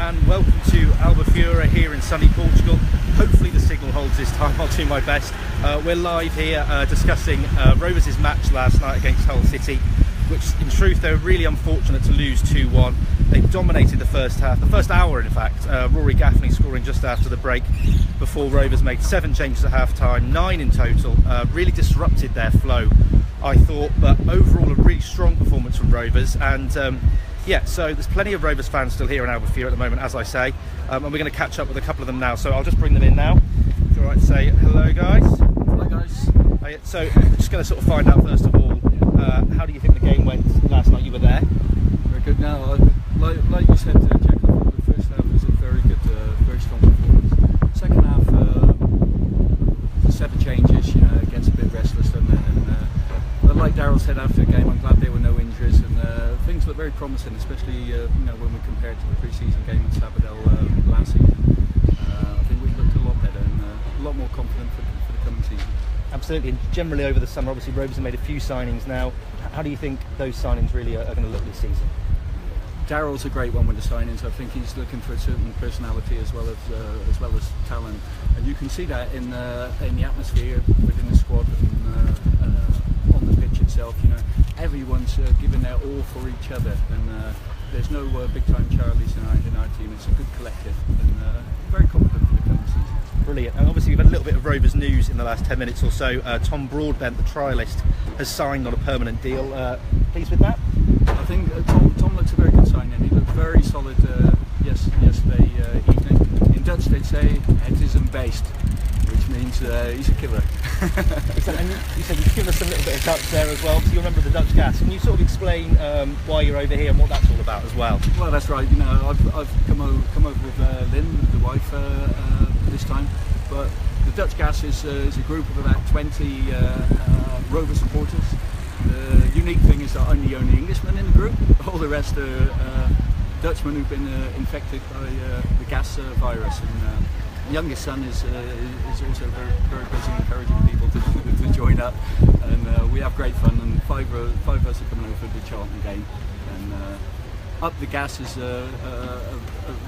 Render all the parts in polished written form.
and welcome to Albufeira here in sunny Portugal. Hopefully the signal holds this time, I'll do my best. We're live here discussing Rovers' match last night against Hull City, which in truth they were really unfortunate to lose 2-1. They dominated the first half, the first hour in fact. Rory Gaffney scoring just after the break before Rovers made 7 changes at half time, 9 in total. Really disrupted their flow, I thought, but overall a really strong performance from Rovers. And yeah, so there's plenty of Rovers fans still here in Albufeira at the moment, as I say, and we're going to catch up with a couple of them now. So I'll just bring them in now. If you're all right to say hello, guys. Hello, guys. So just going to sort of find out first of all, how do you think the game went last night? You were there. Very good. Now, like you said, Jack, the first half was a very good, very strong performance. Second half, 7 changes, gets a bit restless, doesn't it? And like Daryl said after the game, I'm glad there were no injuries, and things look very promising, especially when we compare it to the pre-season game at Sabadell last season. I think we looked a lot better and a lot more confident for the coming season. Absolutely, and generally over the summer, obviously Rovers have made a few signings now. How do you think those signings really are going to look this season? Daryl's a great one with the signings. I think he's looking for a certain personality as well as talent, and you can see that in the atmosphere within the squad and on the pitch itself. Everyone's giving their all for each other, and there's no big time Charlies in our team. It's a good collective, and very confident for the coming season. Brilliant. And obviously we've had a little bit of Rovers news in the last 10 minutes or so. Tom Broadbent, the trialist, has signed on a permanent deal. Pleased with that? I think Tom looks a very good signing. He looked very solid yesterday evening. In Dutch they'd say het is een beest, which means he's a killer. And you said you've given us a little bit of Dutch there as well, so you remember the Dutch gas. Can you sort of explain why you're over here and what that's all about as well? Well, that's right. I've come over with Lynn, the wife, this time. But the Dutch gas is a group of about 20 Rover supporters. The unique thing is that I'm the only Englishman in the group. All the rest are Dutchmen who've been infected by the gas virus. And the youngest son is also very, very busy encouraging people to join up. And we have great fun. And five of us are coming over for the Charlton game. And up the gas is a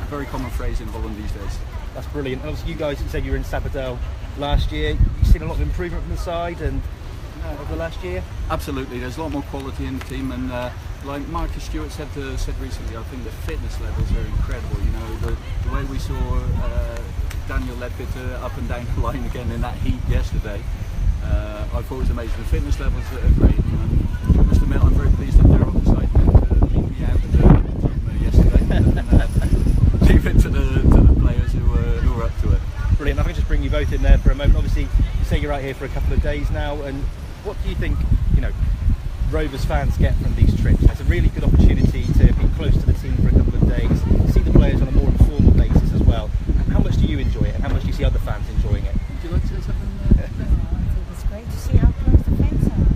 very common phrase in Holland these days. That's brilliant. And obviously you guys said you were in Sabadell last year. You've seen a lot of improvement from the side and over the last year? Absolutely, there's a lot more quality in the team, and like Marcus Stewart said recently, I think the fitness levels are incredible. The way we saw Daniel Ledbetter up and down the line again in that heat yesterday, I thought it was amazing. The fitness levels are great, and I must admit I'm very pleased that Daryl decided to beat me out yesterday and leave it to the players who were up to it. Brilliant. I can just bring you both in there for a moment. Obviously you say you're out here for a couple of days now, and what do you think Rovers fans get from these trips? It's a really good opportunity to be close to the team for a couple of days, see the players on a more informal basis as well. How much do you enjoy it, and how much do you see other fans enjoying it? Would you like to say something? I think it's great to see how close the fans are.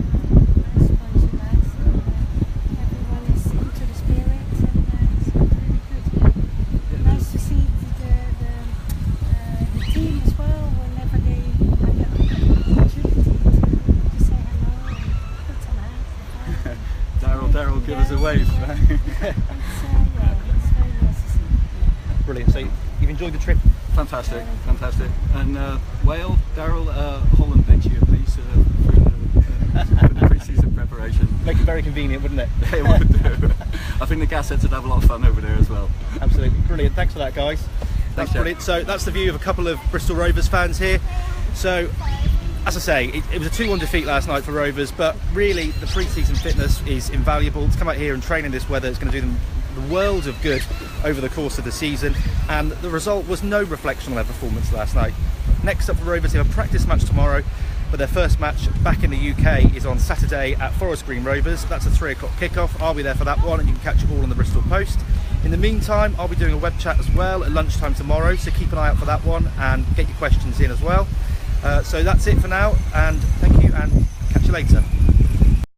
I suppose everyone is into the spirit, and it's really good. Nice to see the team as well, whenever they have the opportunity to say hello and put some hands. Daryl, give us a wave. It's very nice to see. Brilliant. So you've enjoyed the trip? Fantastic. And Wales, Daryl, Holland next year, please, for the pre-season preparation. Make it very convenient, wouldn't it? It would do. I think the Gassettes would have a lot of fun over there as well. Absolutely. Brilliant. Thanks for that, guys. Thanks, brilliant. So that's the view of a couple of Bristol Rovers fans here. So, as I say, it was a 2-1 defeat last night for Rovers, but really the pre-season fitness is invaluable. To come out here and train in this weather is going to do them the world of good over the course of the season, and the result was no reflection on their performance last night. Next up for Rovers, they have a practice match tomorrow, but their first match back in the UK is on Saturday at Forest Green Rovers. That's a 3 o'clock kickoff. I'll be there for that one, and you can catch it all on the Bristol Post. In the meantime, I'll be doing a web chat as well at lunchtime tomorrow, so keep an eye out for that one and get your questions in as well. So that's it for now, and thank you, and catch you later.